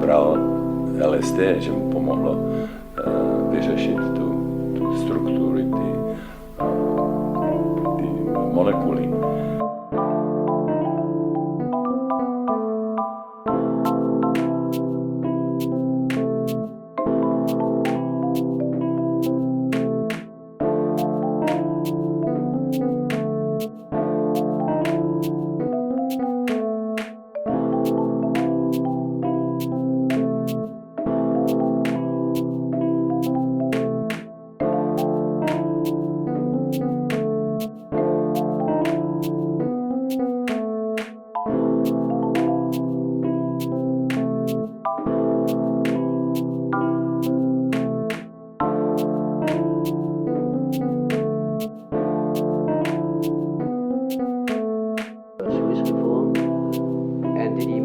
bral LSD, že mu pomohlo vyřešit tu strukturu, ty molekuly.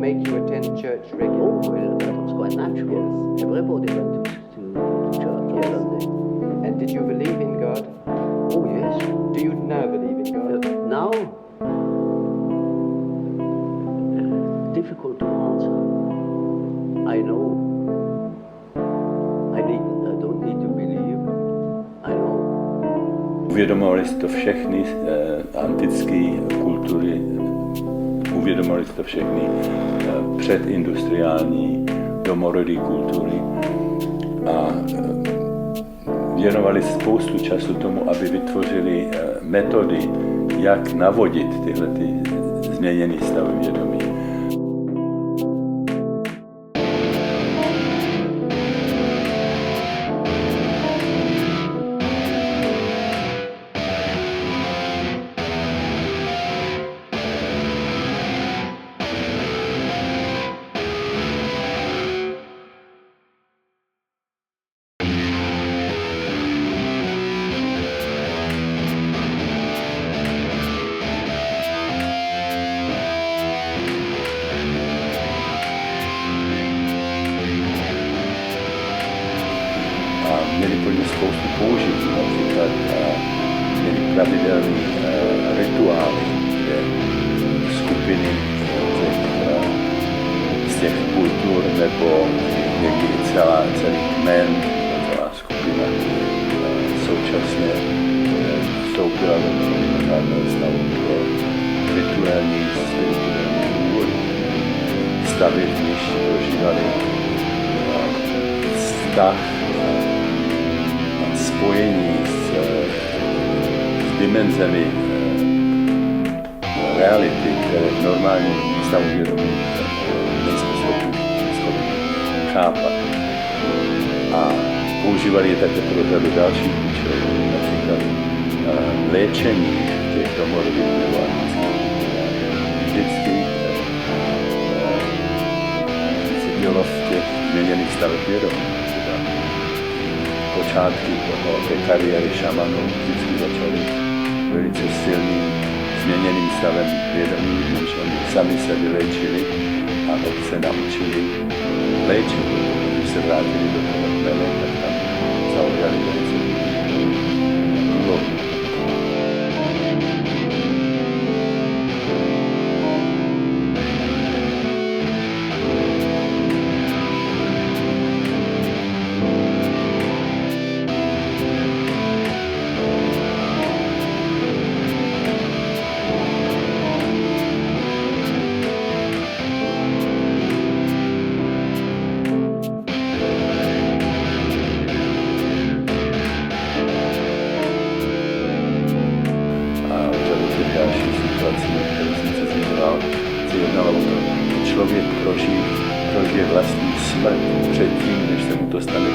Make you attend church regularly? Oh, well, that was quite natural. Yes. Everybody went to church. Yes. Yes. And did you believe in God? Oh, yes. Do you now believe in God? Now, difficult to answer. I know. I don't need to believe. I know. Uvědomovali si to všechny antické kultury, uvědomovali si to všechny předindustriální domorodé kultury a věnovali spoustu času tomu, aby vytvořili metody, jak navodit tyhle změněné stavy vědomí. Měli pro ně spoustu použití, například měli pravidelné rituály, kde skupiny z těch kultur nebo někdy celý kmen, celá skupina současně vstoupila do mimořádného stavu pro rituální důvody. Stavy, v níž prožívali vztah, spojení s dimenzemi reality, které v normálním stavu vědomí nejsme schopni chápat. A používali je také pro řadu dalších účelů, například léčení těch domorodých neurologických. Vždycky se dělo v těch změněných stavech vědomí. Počátky té kariéry šamanů vždycky začaly velice silným změněným stavem vědomí, když oni sami se vyléčili a teď se naučili léčit. Když se vrátili do toho kmene, tak tam zaujali velice úlohu. Člověk prožije vlastní smrt předtím, než se mu to stane